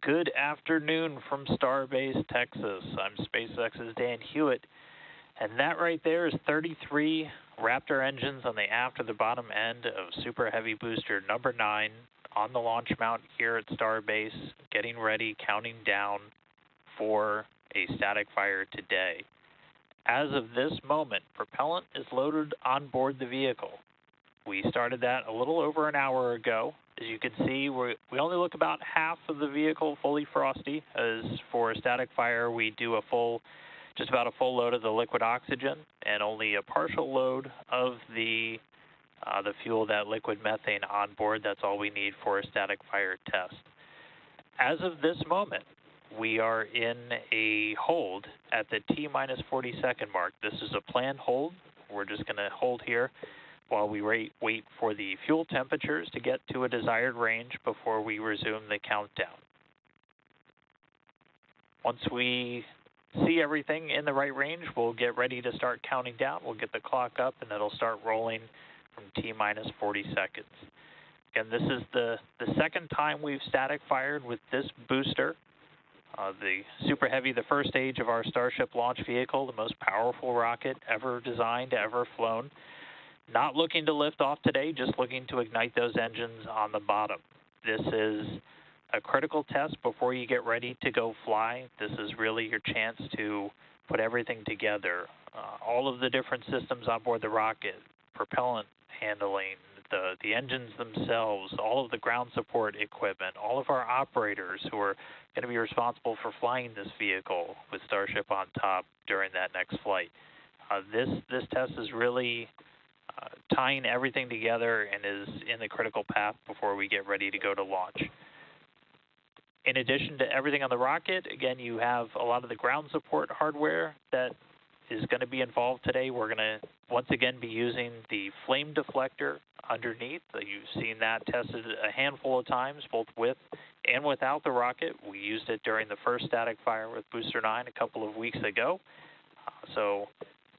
Good afternoon from Starbase, Texas. I'm SpaceX's Dan Hewitt, and that right there is 33 Raptor engines on the aft of the bottom end of Super Heavy booster number 9 on the launch mount here at Starbase, getting ready, counting down for a static fire today. As of this moment, propellant is loaded on board the vehicle. We started that a little over an hour ago. As you can see, we only look about half of the vehicle fully frosty. As for a static fire, we do just about a full load of the liquid oxygen and only a partial load of the fuel, that liquid methane on board. That's all we need for a static fire test. As of this moment, we are in a hold at the T-minus 40-second mark. This is a planned hold. We're just going to hold here while we wait for the fuel temperatures to get to a desired range before we resume the countdown. Once we see everything in the right range, we'll get ready to start counting down. We'll get the clock up and it'll start rolling from T-minus 40 seconds. Again, this is the second time we've static fired with this booster. The Super Heavy, the first stage of our Starship launch vehicle, the most powerful rocket ever designed, ever flown. Not looking to lift off today, just looking to ignite those engines on the bottom. This is a critical test before you get ready to go fly. This is really your chance to put everything together. All of the different systems on board the rocket, propellant handling, the engines themselves, all of the ground support equipment, all of our operators who are going to be responsible for flying this vehicle with Starship on top during that next flight. This test is really tying everything together and is in the critical path before we get ready to go to launch. In addition to everything on the rocket, again, you have a lot of the ground support hardware that is going to be involved today. We're going to once again be using the flame deflector underneath. You've seen that tested a handful of times, both with and without the rocket. We used it during the first static fire with Booster 9 a couple of weeks ago. So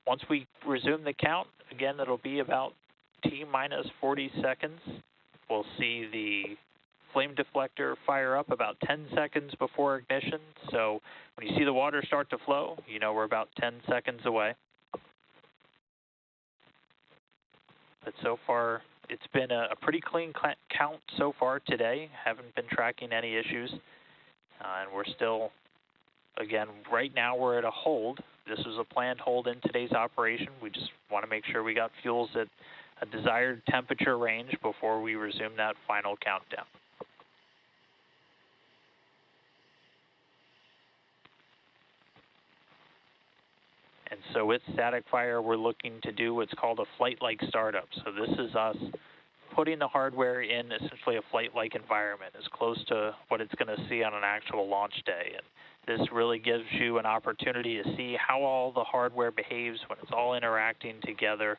once we resume the count, again, it'll be about T-minus 40 seconds. We'll see the flame deflector fire up about 10 seconds before ignition. So when you see the water start to flow, you know we're about 10 seconds away. But so far, it's been a pretty clean count so far today. Haven't been tracking any issues. And we're still, again, right now we're at a hold. This was a planned hold in today's operation. We just want to make sure we got fuels at a desired temperature range before we resume that final countdown. And so with static fire, we're looking to do what's called a flight-like startup. So this is us putting the hardware in essentially a flight-like environment, as close to what it's going to see on an actual launch day. And this really gives you an opportunity to see how all the hardware behaves when it's all interacting together.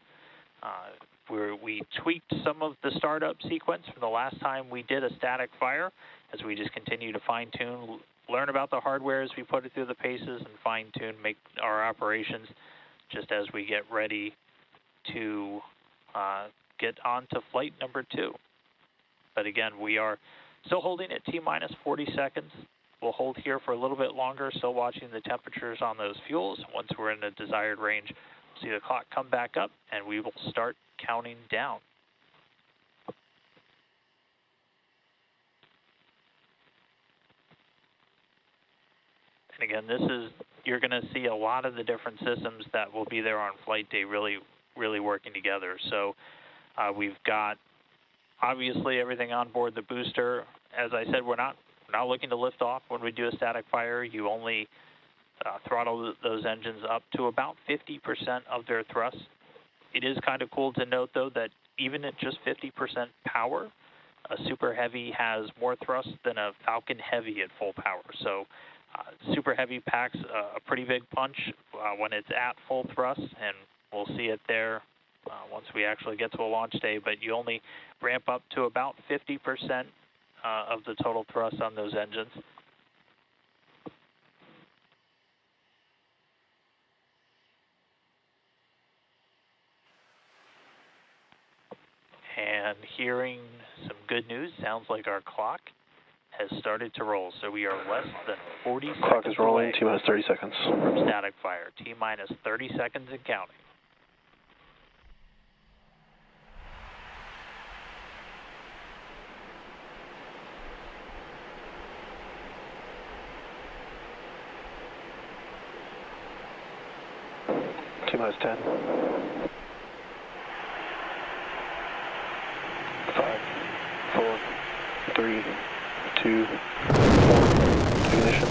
We tweaked some of the startup sequence from the last time we did a static fire, as we just continue to fine-tune, learn about the hardware as we put it through the paces, and fine-tune, make our operations just as we get ready to get on to flight number 2. But again, we are still holding at T-minus 40 seconds. We'll hold here for a little bit longer, still watching the temperatures on those fuels. Once we're in a desired range, see the clock come back up, and we will start counting down. And again, you're going to see a lot of the different systems that will be there on flight day really working together. So we've got obviously everything on board the booster. As I said, we're not looking to lift off when we do a static fire. You only throttle those engines up to about 50% of their thrust. It is kind of cool to note, though, that even at just 50% power, a Super Heavy has more thrust than a Falcon Heavy at full power. So Super Heavy packs a pretty big punch when it's at full thrust, and we'll see it there once we actually get to a launch day. But you only ramp up to about 50% of the total thrust on those engines. And hearing some good news, sounds like our clock has started to roll, so we are less than 40 seconds Clock is rolling, away T-minus 30 seconds. from static fire. T-minus 30 seconds and counting. T-minus 10. 5, 4, 3, 2, 1. Ignition.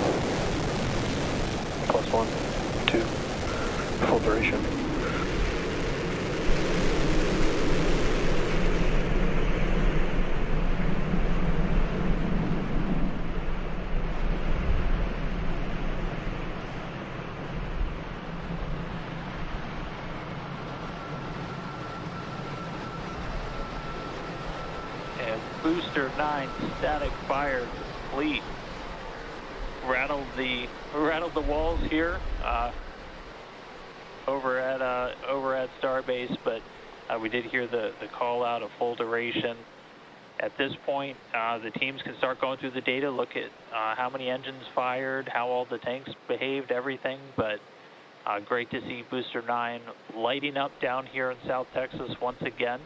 +1, 2. Full duration. Booster 9 static fire complete. Rattled the walls here over at Starbase, but we did hear the call out of full duration. At this point, the teams can start going through the data, look at how many engines fired, how all the tanks behaved, everything. But great to see Booster 9 lighting up down here in South Texas once again.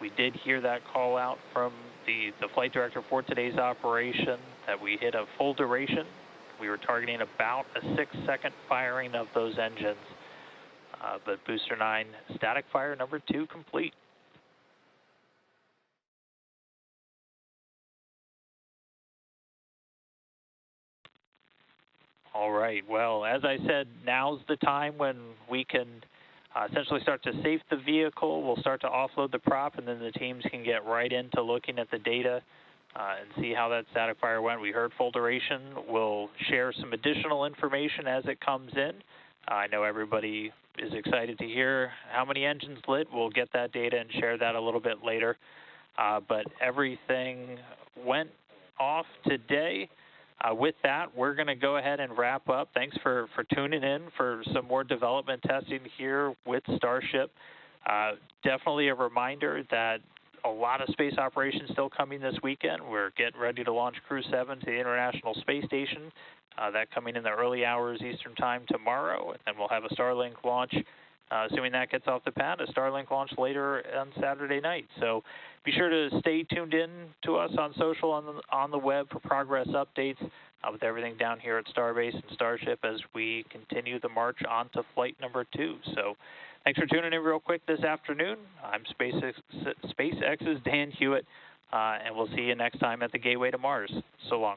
We did hear that call out from the flight director for today's operation that we hit a full duration. We were targeting about a 6-second firing of those engines. But Booster 9 static fire number 2 complete. All right, well, as I said, now's the time when we can essentially start to safe the vehicle. We'll start to offload the prop, and then the teams can get right into looking at the data and see how that static fire went. We heard full duration. We'll share some additional information as it comes in. I know everybody is excited to hear how many engines lit. We'll get that data and share that a little bit later. But everything went off today. With that, we're going to go ahead and wrap up. Thanks for tuning in for some more development testing here with Starship. Definitely a reminder that a lot of space operations still coming this weekend. We're getting ready to launch Crew 7 to the International Space Station. That coming in the early hours Eastern Time tomorrow. And then we'll have a Starlink launch, assuming that gets off the pad, a Starlink launch later on Saturday night. So be sure to stay tuned in to us on social, on the web for progress updates with everything down here at Starbase and Starship as we continue the march on to flight number 2. So thanks for tuning in real quick this afternoon. I'm SpaceX's Dan Hewitt, and we'll see you next time at the Gateway to Mars. So long.